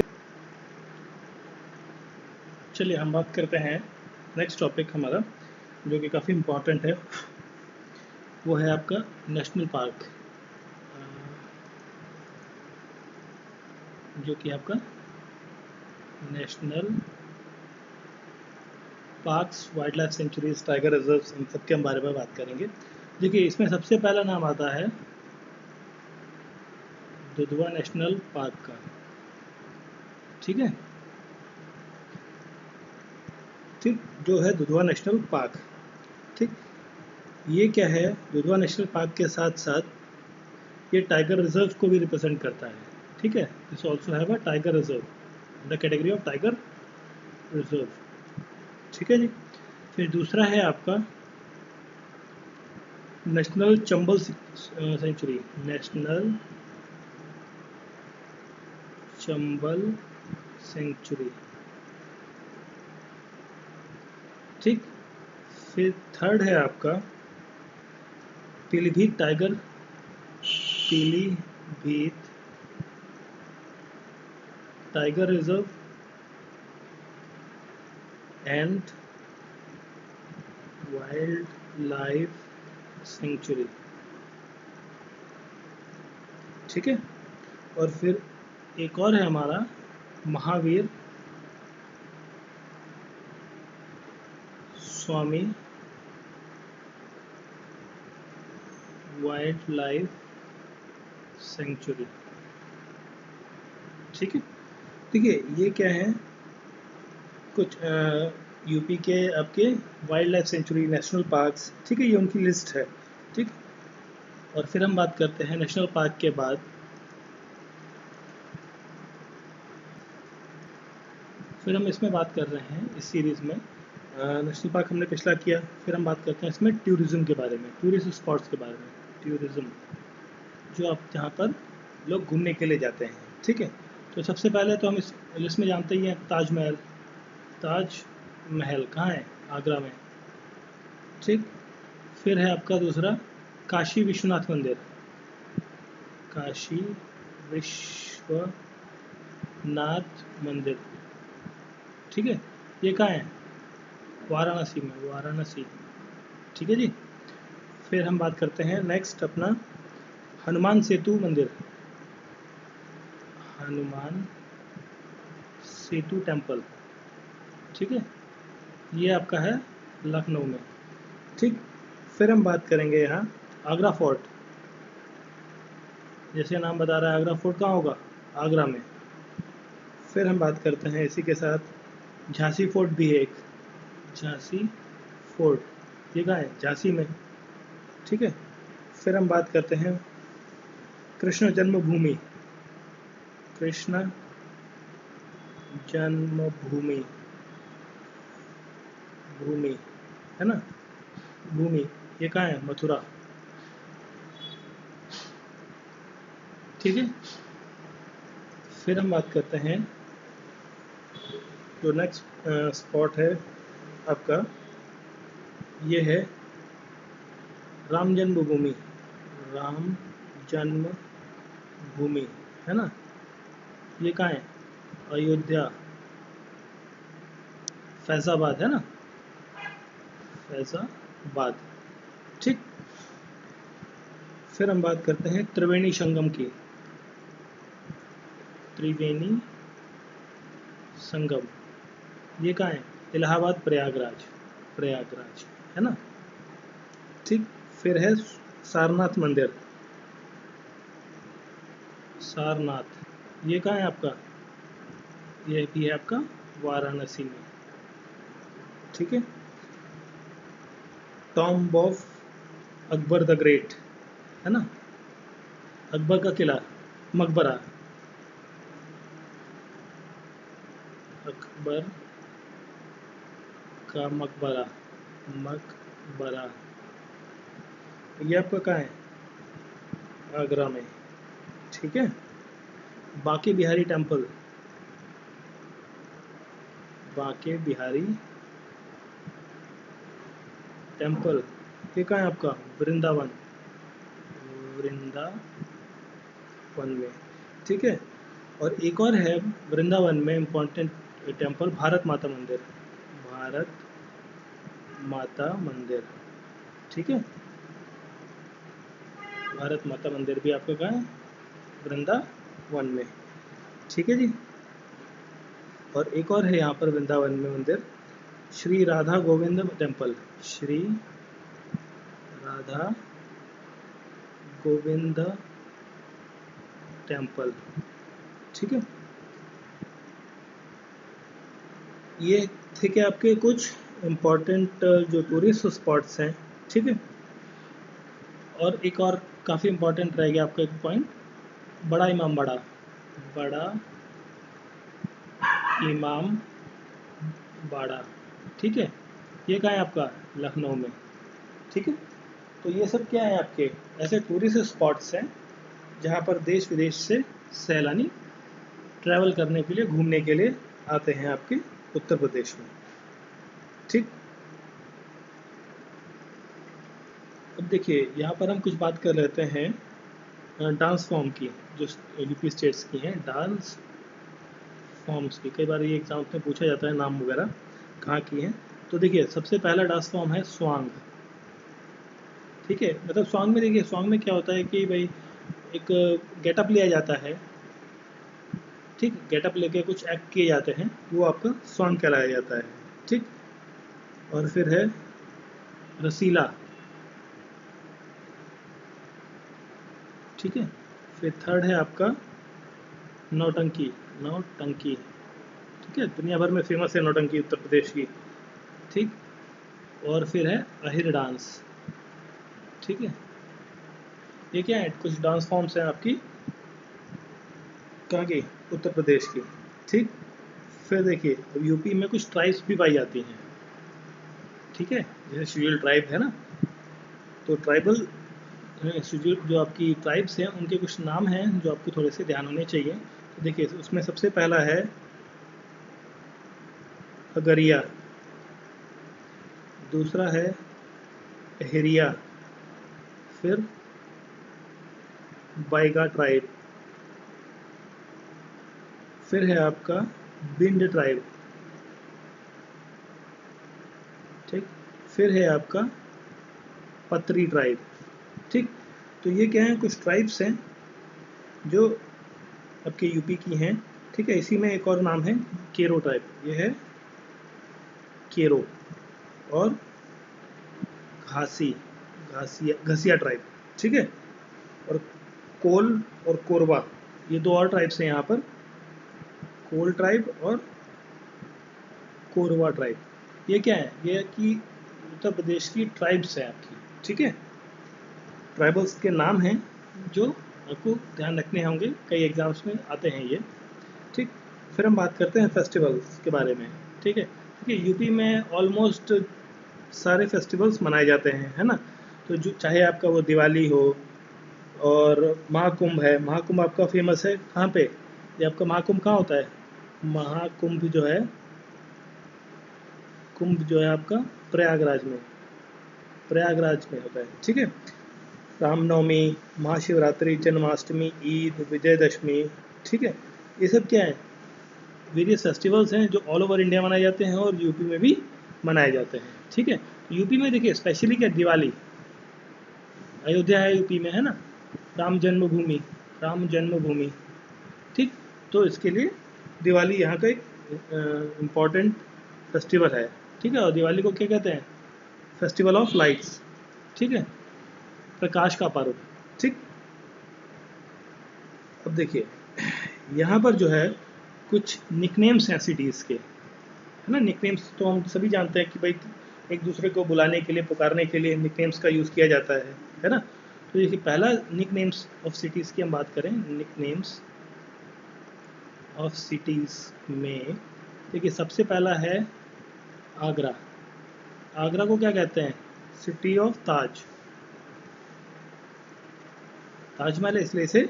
चलिए हम बात करते हैं नेक्स्ट टॉपिक हमारा जो कि काफ़ी इम्पोर्टेंट है, वो है आपका नेशनल पार्क, जो कि आपका national parks, wildlife sanctuaries, tiger reserves, इन सब के हम बारे में बात करेंगे। देखिए इसमें सबसे पहला नाम आता है दुधवा नेशनल पार्क का, ठीक है, ठीक, जो है दुधवा नेशनल पार्क, ठीक। ये क्या है, दुधवा नेशनल पार्क के साथ साथ ये टाइगर रिजर्व को भी रिप्रेजेंट करता है, ठीक है। This also have a tiger reserve, the category of tiger reserve, ठीक है जी। फिर दूसरा है आपका national Chambal sanctuary, national Chambal sanctuary, ठीक। फिर थर्ड है आपका Pilibhit tiger, Pilibhit tiger reserve and wildlife sanctuary, ठीक है। और फिर एक और है हमारा Mahavir Swami wildlife sanctuary, ठीक है। देखिए ये क्या है, कुछ यूपी के आपके wild life sanctuary, national parks, ठीक है, ये उनकी लिस्ट है, ठीक। और फिर हम बात करते हैं नेशनल पार्क के बाद, फिर हम इसमें बात कर रहे हैं इस सीरीज़ में, नेशनल पार्क हमने पिछला किया, फिर हम बात करते हैं इसमें टूरिज़्म के बारे में, टूरिस्ट स्पॉट्स के बारे में, टूरिज़्म जो आप जहाँ पर लोग घूमने के लिए जाते हैं, ठीक है। तो सबसे पहले तो हम इस लिस्ट में जानते ही हैं ताजमहल, ताजमहल कहाँ है, आगरा में, ठीक। फिर है आपका दूसरा काशी विश्वनाथ मंदिर, काशी विश्वनाथ मंदिर, ठीक है, ये कहाँ है, वाराणसी में, वाराणसी, ठीक है जी। फिर हम बात करते हैं नेक्स्ट अपना हनुमान सेतु मंदिर, हनुमान सेतु टेम्पल, ठीक है, ये आपका है लखनऊ में, ठीक। फिर हम बात करेंगे यहाँ आगरा फोर्ट, जैसे नाम बता रहा है आगरा फोर्ट कहाँ होगा, आगरा में। फिर हम बात करते हैं इसी के साथ झांसी फोर्ट भी है एक, झांसी फोर्ट ये कहाँ है, झांसी में, ठीक है। फिर हम बात करते हैं कृष्ण जन्मभूमि, कृष्ण जन्मभूमि, भूमि है ना, भूमि ये कहाँ है, मथुरा, ठीक है। फिर हम बात करते हैं जो नेक्स्ट स्पॉट है आपका, ये है राम जन्मभूमि, राम जन्मभूमि है ना, ये कहाँ है, अयोध्या, फैजाबाद है ना, फैजाबाद, ठीक। फिर हम बात करते हैं त्रिवेणी संगम की, त्रिवेणी संगम ये कहाँ है, इलाहाबाद, प्रयागराज, प्रयागराज है ना, ठीक। फिर है सारनाथ मंदिर, सारनाथ ये कहाँ है आपका, ये भी है आपका वाराणसी में, ठीक है। Tomb of Akbar the great है ना, अकबर का किला, मकबरा, अकबर का मकबरा, मकबरा ये आपका कहाँ है, आगरा में, ठीक है। बांके बिहारी टेम्पल, बांके बिहारी टेम्पल ये कहाँ है आपका, वृंदावन, वृंदावन में, ठीक है। और एक और है वृंदावन में इम्पोर्टेंट टेम्पल, भारत माता मंदिर, भारत माता मंदिर, ठीक है। भारत माता मंदिर भी आपका कहाँ है, वृंदावन में, ठीक है जी। और एक और है यहाँ पर वृंदावन में मंदिर, श्री राधा गोविंद टेम्पल, श्री राधा गोविंद टेम्पल, ठीक है। ये थे क्या आपके कुछ इम्पोर्टेंट जो टूरिस्ट स्पॉट्स हैं, ठीक है। और एक और काफ़ी इम्पोर्टेंट रह गया आपका एक पॉइंट, बड़ा इमाम बाड़ा, बड़ा इमाम बाड़ा, ठीक है। ये कहाँ है आपका, लखनऊ में, ठीक है। तो ये सब क्या है आपके ऐसे टूरिस्ट स्पॉट्स हैं जहाँ पर देश विदेश से सैलानी ट्रैवल करने के लिए, घूमने के लिए आते हैं आपके उत्तर प्रदेश में, ठीक। अब देखिए यहाँ पर हम कुछ बात कर लेते हैं डांस फॉर्म की, जो यूपी स्टेट्स की हैं, डांस फॉर्म्स की। कई बार ये एग्जाम में पूछा जाता है नाम वगैरह कहाँ की हैं। तो देखिए सबसे पहला डांस फॉर्म है स्वांग, ठीक है। मतलब स्वांग में देखिए, स्वांग में क्या होता है कि भाई एक गेटअप लिया जाता है, ठीक, गेटअप लेके कुछ एक्ट किए जाते हैं, वो आपका स्वांग कहलाया जाता है, ठीक। और फिर है रसीला, ठीक है। फिर थर्ड है आपका नौटंकी, नौटंकी, ठीक है, दुनिया भर में फेमस है नौटंकी उत्तर प्रदेश की, ठीक। और फिर है अहिर डांस, ठीक है। ये क्या है, कुछ डांस फॉर्म्स हैं आपकी कहाँ की, उत्तर प्रदेश की, ठीक। फिर देखिए अब यूपी में कुछ ट्राइब्स भी पाई जाती हैं, ठीक है, जैसे शेड्यूल ट्राइब है ना, तो ट्राइबल शेड्यूल जो आपकी ट्राइब्स हैं उनके कुछ नाम हैं जो आपको थोड़े से ध्यान होने चाहिए। तो देखिए उसमें सबसे पहला है अगरिया, दूसरा है अहिरिया, फिर बाइगा ट्राइब, फिर है आपका बिंड ट्राइब, ठीक। फिर है आपका पत्री ट्राइब, ठीक। तो ये क्या है, कुछ ट्राइब्स हैं जो आपके यूपी की हैं, ठीक है। इसी में एक और नाम है केरो ट्राइब, ये है केरो। और घासी, घासिया, घसिया ट्राइब, ठीक है। और कोल और कोरवा, ये दो और ट्राइब्स हैं यहाँ पर, कोल ट्राइब और कोरवा ट्राइब। ये क्या है, ये है कि उत्तर प्रदेश की ट्राइब्स है आपकी, ठीक है, ट्राइबल्स के नाम हैं जो आपको ध्यान रखने होंगे, कई एग्जाम्स में आते हैं ये, ठीक। फिर हम बात करते हैं फेस्टिवल्स के बारे में, ठीक है। देखिए यूपी में ऑलमोस्ट सारे फेस्टिवल्स मनाए जाते हैं, है ना। तो जो चाहे आपका वो दिवाली हो, और महाकुंभ है, महाकुंभ आपका फेमस है कहाँ पे, ये आपका महाकुंभ कहाँ होता है, महाकुंभ जो है, कुंभ जो है आपका प्रयागराज में, प्रयागराज में होता है, ठीक है। रामनवमी, महाशिवरात्रि, जन्माष्टमी, ईद, विजयदशमी, ठीक है, ये सब क्या है, वेरियस फेस्टिवल्स हैं जो ऑल ओवर इंडिया मनाए जाते हैं और यूपी में भी मनाए जाते हैं, ठीक है। यूपी में देखिए स्पेशली क्या, दिवाली, अयोध्या है यूपी में, है ना, राम जन्मभूमि, राम जन्मभूमि, ठीक। तो इसके लिए दिवाली यहाँ का एक इम्पॉर्टेंट फेस्टिवल है, ठीक है। और दिवाली को क्या कहते हैं, फेस्टिवल ऑफ लाइट्स, ठीक है, प्रकाश का पर्व, ठीक। अब देखिए यहाँ पर जो है कुछ निकनेम्स हैं सिटीज़ के, है ना। निकनेम्स तो हम सभी जानते हैं कि भाई एक दूसरे को बुलाने के लिए, पुकारने के लिए निकनेम्स का यूज़ किया जाता है ना। तो देखिए पहला निकनेम्स ऑफ सिटीज़ की हम बात करें, निकनेम्स ऑफ सिटीज़ में देखिए सबसे पहला है आगरा। आगरा को क्या कहते हैं, सिटी ऑफ ताज, ताजमहल है इसलिए इसे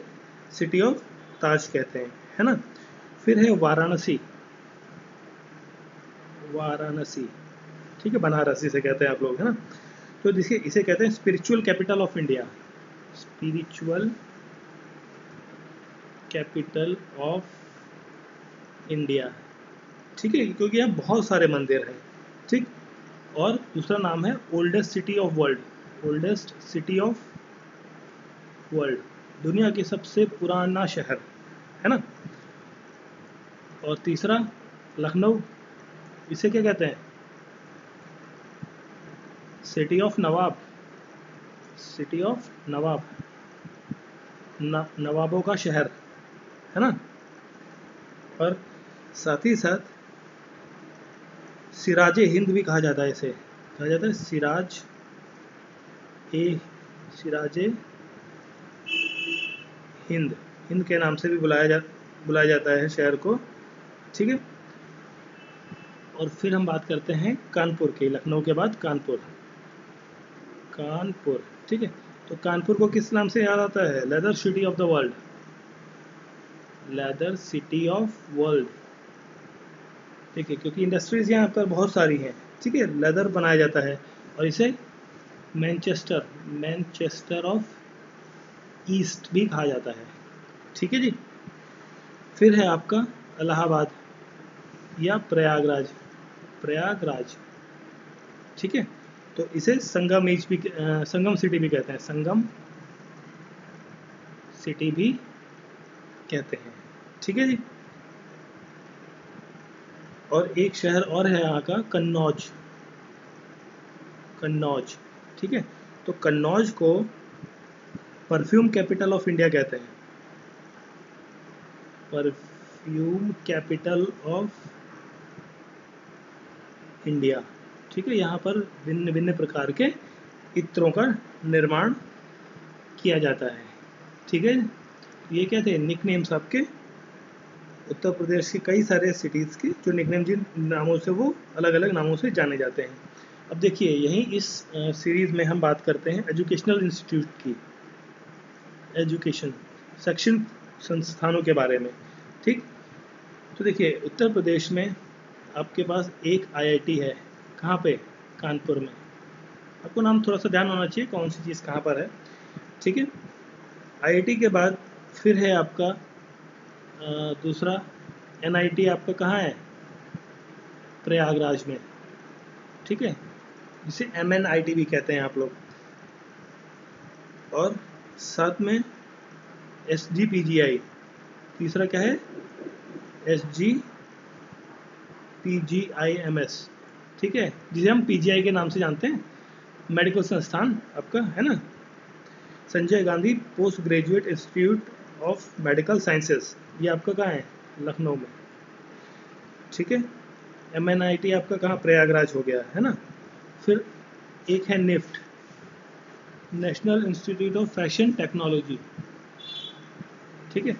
सिटी ऑफ ताज कहते हैं, है ना। फिर है वाराणसी, वाराणसी, ठीक है, बनारस जिसे कहते हैं आप लोग, है ना। तो देखिए इसे कहते हैं spiritual capital of India, spiritual capital of India, ठीक है, क्योंकि यहाँ बहुत सारे मंदिर हैं, ठीक। और दूसरा नाम है oldest city of world, oldest city of world, दुनिया की सबसे पुराना शहर, है ना। और तीसरा लखनऊ, इसे क्या कहते हैं, city of nawab, city of nawab, नवाबों का शहर, है ना। और साथ ही साथ सिराजे हिंद भी कहा जाता है, इसे कहा जाता है सिराजे हिंद, हिंद के नाम से भी बुलाया जाता है शहर को, ठीक है। और फिर हम बात करते हैं कानपुर की, लखनऊ के बाद कानपुर, कानपुर, ठीक है। तो कानपुर को किस नाम से याद आता है, leather city of the world, leather city of world, ठीक है, क्योंकि इंडस्ट्रीज यहाँ पर बहुत सारी हैं, ठीक है, लेदर बनाया जाता है। और इसे मैनचेस्टर, मैनचेस्टर ऑफ ईस्ट भी कहा जाता है, ठीक है जी। फिर है आपका इलाहाबाद या प्रयागराज, प्रयागराज, ठीक है। तो इसे संगम ईच भी, संगम सिटी भी कहते हैं, संगम सिटी भी कहते हैं, ठीक है जी। और एक शहर और है यहाँ का, कन्नौज, कन्नौज, ठीक है। तो कन्नौज को परफ्यूम कैपिटल ऑफ इंडिया कहते हैं, परफ्यूम कैपिटल ऑफ इंडिया, ठीक है। यहाँ पर भिन्न भिन्न प्रकार के इत्रों का निर्माण किया जाता है, ठीक है। ये क्या थे, निकनेम्स आपके उत्तर प्रदेश के कई सारे सिटीज़ के, जो निकनेम जिन नामों से वो अलग अलग नामों से जाने जाते हैं। अब देखिए यहीं इस सीरीज़ में हम बात करते हैं एजुकेशनल इंस्टीट्यूट की, एजुकेशन शैक्षणिक संस्थानों के बारे में, ठीक। तो देखिए उत्तर प्रदेश में आपके पास एक आईआईटी है, कहाँ पे, कानपुर में। आपको नाम थोड़ा सा ध्यान होना चाहिए कौन सी चीज़ कहाँ पर है, ठीक है। आईआईटी के बाद फिर है आपका दूसरा एनआईटी, आपका कहाँ है, प्रयागराज में, ठीक है, जिसे एमएनआईटी भी कहते हैं आप लोग। और साथ में एसजीपीजीआई, तीसरा क्या है, एसजीपीजीआईएमएस, ठीक है, जिसे हम पीजीआई के नाम से जानते हैं, मेडिकल संस्थान आपका, है ना। Sanjay Gandhi post graduate institute of medical sciences, ये आपका कहाँ है? लखनऊ में। ठीक है, MNIT आपका कहाँ? प्रयागराज हो गया है ना। फिर एक है NIFT, national institute of fashion technology. ठीक है,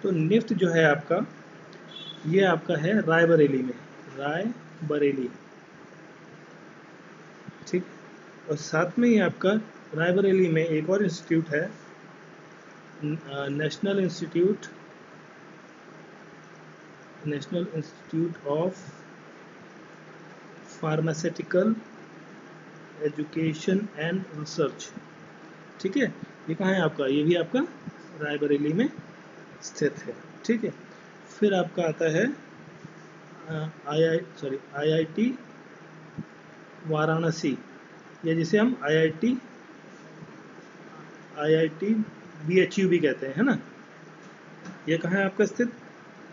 तो निफ्ट जो है आपका, ये आपका है रायबरेली में, रायबरेली। ठीक, और साथ में ही आपका रायबरेली में एक और इंस्टीट्यूट है, national institute of pharmaceutical education and research. ठीक है, ये कहाँ है आपका? ये भी आपका रायबरेली में स्थित है। ठीक है, फिर आपका आता है IIT वाराणसी, या जिसे हम IIT BHU भी कहते हैं, है ना। ये कहाँ है आपका स्थित?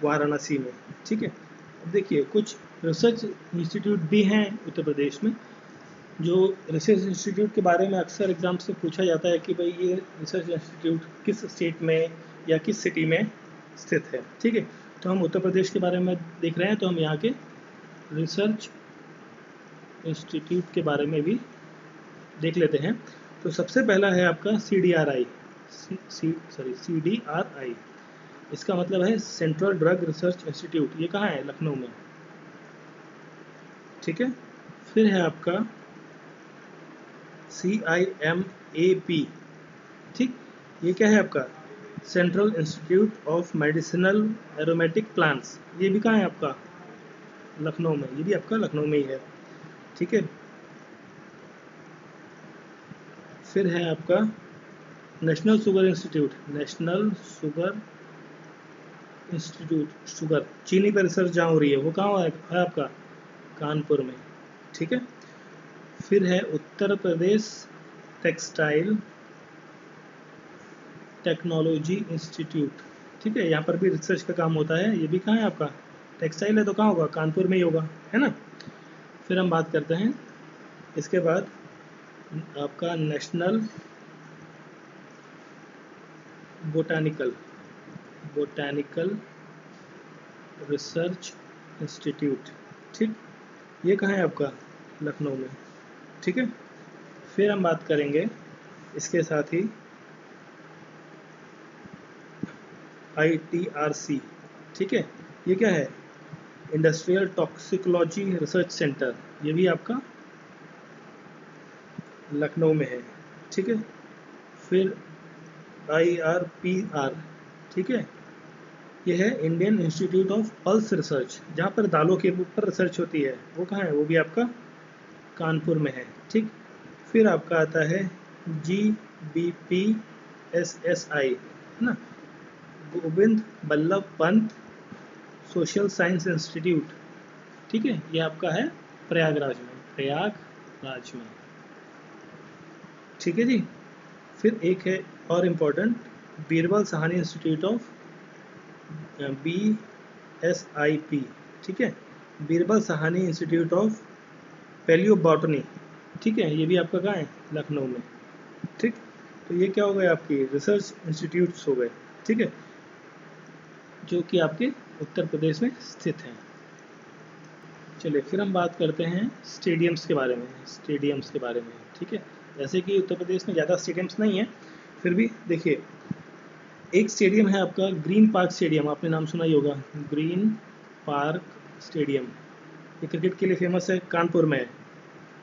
वाराणसी में। ठीक है, अब देखिए कुछ रिसर्च इंस्टीट्यूट भी हैं उत्तर प्रदेश में, जो रिसर्च इंस्टीट्यूट के बारे में अक्सर एग्जाम से पूछा जाता है कि भाई ये रिसर्च इंस्टीट्यूट किस स्टेट में या किस सिटी में स्थित है। ठीक है, तो हम उत्तर प्रदेश के बारे में देख रहे हैं, तो हम यहाँ के रिसर्च इंस्टीट्यूट के बारे में भी देख लेते हैं। तो सबसे पहला है आपका CDRI, CDRI, इसका मतलब है सेंट्रल ड्रग रिसर्च इंस्टीट्यूट। ये कहाँ है? लखनऊ में। ठीक है, फिर है आपका CIMAP। ठीक, ये क्या है आपका? Central institute of medicinal aromatic plants. ये भी कहाँ है आपका? लखनऊ में। ये भी आपका लखनऊ में ही है। ठीक है, फिर है आपका नेशनल शुगर इंस्टीट्यूट, शुगर, चीनी पर रिसर्च जहाँ हो रही है वो कहाँ है आपका? कानपुर में। ठीक है, फिर है Uttar Pradesh textile technology institute. ठीक है, यहाँ पर भी रिसर्च का काम होता है। ये भी कहाँ है आपका? टेक्सटाइल है तो कहाँ होगा? कानपुर में ही होगा, है ना। फिर हम बात करते हैं इसके बाद आपका नेशनल बोटानिकल रिसर्च इंस्टीट्यूट। ठीक, ये कहाँ है आपका? लखनऊ में। ठीक है, फिर हम बात करेंगे इसके साथ ही ITRC। ठीक है, ये क्या है? Industrial toxicology research centre. ये भी आपका लखनऊ में है। ठीक है, फिर IRPR। ठीक है, ये है Indian institute of pulse research, जहाँ पर दालों के ऊपर रिसर्च होती है। वो कहाँ है? वो भी आपका कानपुर में है। ठीक, फिर आपका आता है GBPSSI, है ना, Govind Ballabh Pant social science institute. ठीक है, ये आपका है प्रयागराज में। ठीक है जी, फिर एक है और important, Birbal Sahni institute of BSIP। ठीक है, Birbal Sahni institute of palaeobotany. ठीक है, ये भी आपका कहाँ है? लखनऊ में। ठीक, तो ये क्या हो गए? आपकी रिसर्च इंस्टीट्यूट्स हो गए। ठीक है, जो कि आपके उत्तर प्रदेश में स्थित हैं। चलिए फिर हम बात करते हैं स्टेडियम्स के बारे में। ठीक है, जैसे कि उत्तर प्रदेश में ज़्यादा स्टेडियम्स नहीं है, फिर भी देखिए एक स्टेडियम है आपका ग्रीन पार्क स्टेडियम, आपने नाम सुना ही होगा, ग्रीन पार्क स्टेडियम। ये क्रिकेट के लिए फेमस है, कानपुर में है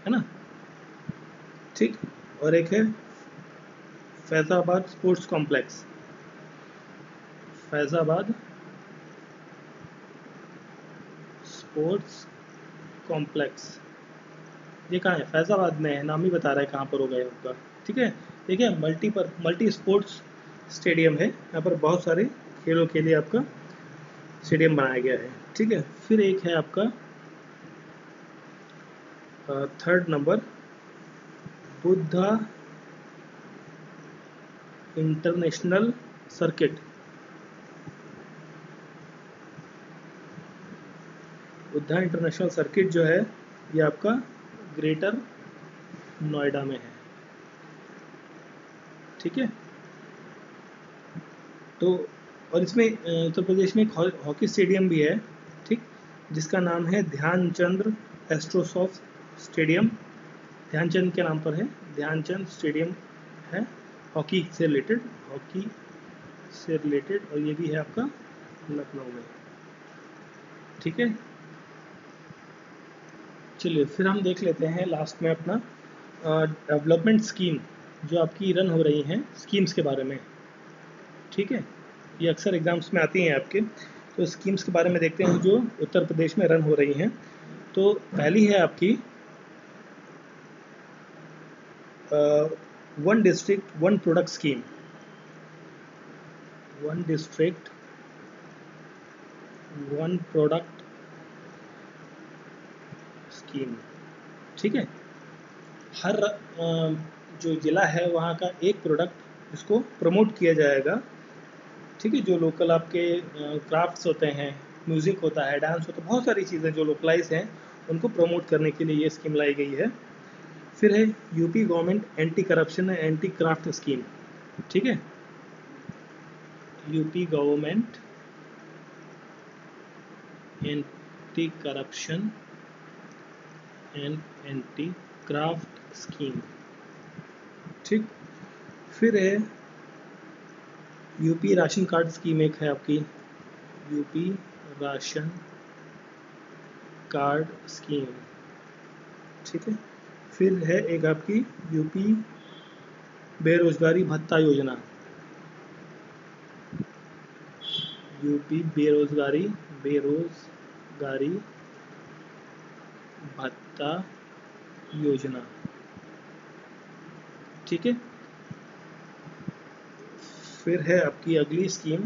ना। ठीक, और एक है Faizabad sports complex, Faizabad sports complex. ये कहाँ है? फैज़ाबाद में है, नाम ही बता रहा है कहाँ पर होगा ये आपका। ठीक है, देखिए मल्टी स्पोर्ट्स स्टेडियम है, यहाँ पर बहुत सारे खेलों के लिए आपका स्टेडियम बनाया गया है। ठीक है, फिर एक है आपका third number, Buddha international circuit. Buddha international circuit जो है ये आपका ग्रेटर नोएडा में है। ठीक है, तो और इसमें उत्तर प्रदेश में एक हॉकी स्टेडियम भी है, ठीक, जिसका नाम है ध्यानचंद एस्ट्रोसॉफ स्टेडियम। ध्यानचंद के नाम पर है, ध्यानचंद स्टेडियम है, हॉकी से रिलेटेड, हॉकी से रिलेटेड, और ये भी है आपका लखनऊ में, ठीक है। चलिए फिर हम देख लेते हैं लास्ट में अपना डेवलपमेंट स्कीम जो आपकी रन हो रही हैं, स्कीम्स के बारे में, ठीक है। ये अक्सर एग्जाम्स में आती हैं आपके, तो स्कीम्स के बारे में देखते हैं जो उत्तर प्रदेश में रन हो रही हैं। तो पहली है आपकी one district one product scheme, one district one product scheme, ठीक है। हर जो ज़िला है वहाँ का एक प्रोडक्ट इसको प्रमोट किया जाएगा, ठीक है। जो लोकल आपके क्राफ्ट्स होते हैं, म्यूज़िक होता है, डांस होता है, बहुत सारी चीज़ें जो लोकलाइज हैं उनको प्रमोट करने के लिए ये स्कीम लाई गई है। फिर है UP government anti corruption and anti craft scheme, ठीक है। UP government anti corruption and anti craft scheme, ठीक। फिर है यूपी राशन कार्ड स्कीम, एक है आपकी यूपी राशन कार्ड स्कीम, ठीक है। फिर है एक आपकी यूपी बेरोजगारी भत्ता योजना, यूपी बेरोजगारी भत्ता योजना, ठीक है। फिर है आपकी अगली स्कीम,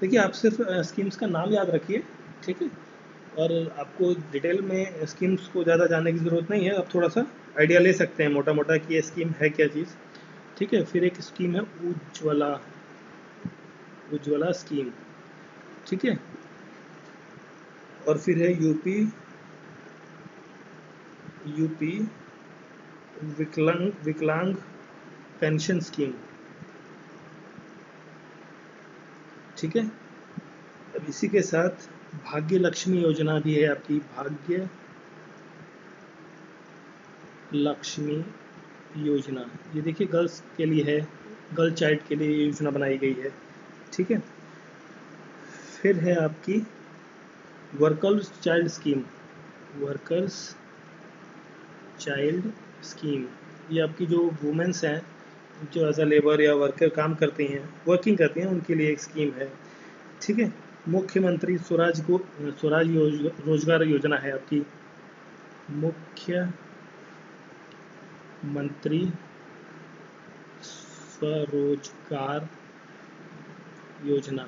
देखिए आप सिर्फ स्कीम्स का नाम याद रखिए, ठीक है, और आपको डिटेल में स्कीम्स को ज़्यादा जानने की ज़रूरत नहीं है, आप थोड़ा सा आइडिया ले सकते हैं मोटा मोटा कि ये स्कीम है क्या चीज़, ठीक है। फिर एक स्कीम है उज्ज्वला स्कीम, ठीक है। और फिर है यूपी विकलांग पेंशन स्कीम, ठीक है। अब इसी के साथ भाग्य लक्ष्मी योजना भी है आपकी, भाग्य लक्ष्मी योजना, ये देखिए गर्ल्स के लिए है, गर्ल चाइल्ड के लिए योजना बनाई गई है, ठीक है। फिर है आपकी वर्कर्स चाइल्ड स्कीम, ये आपकी जो वुमेन्स हैं जो एज अ लेबर या वर्कर काम करती हैं, वर्किंग करती हैं, उनके लिए एक स्कीम है, ठीक है। मुख्यमंत्री स्वराज रोजगार योजना है आपकी, मुख्यमंत्री स्वरोजगार योजना,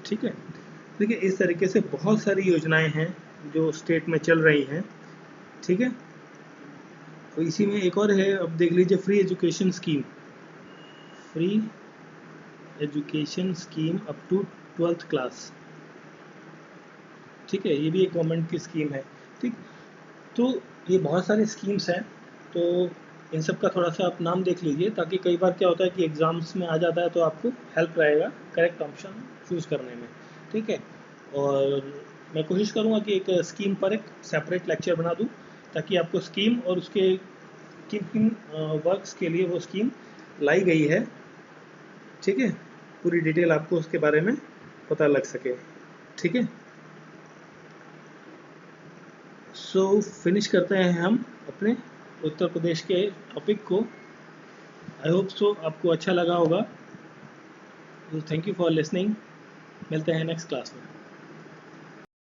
ठीक है। देखिए इस तरीके से बहुत सारी योजनाएं हैं जो स्टेट में चल रही हैं, ठीक है। तो इसी में एक और है, अब देख लीजिए free education scheme up to 12th class, ठीक है, ये भी एक गवर्नमेंट की स्कीम है, ठीक। तो ये बहुत सारी स्कीम्स हैं, तो इन सब का थोड़ा सा आप नाम देख लीजिए, ताकि कई बार क्या होता है कि एग्ज़ाम्स में आ जाता है तो आपको हेल्प रहेगा करेक्ट ऑप्शन चूज़ करने में, ठीक है। और मैं कोशिश करूँगा कि एक स्कीम पर एक सेपरेट लेक्चर बना दूँ, ताकि आपको स्कीम और उसके किन वर्क्स के लिए वो स्कीम लाई गई है, ठीक है, पूरी डिटेल आपको उसके बारे में पता लग सके, ठीक है। सो फिनिश करते हैं हम अपने उत्तर प्रदेश के टॉपिक को। आई होप सो आपको अच्छा लगा होगा। थैंक यू फॉर लिसनिंग, मिलते हैं नेक्स्ट क्लास में।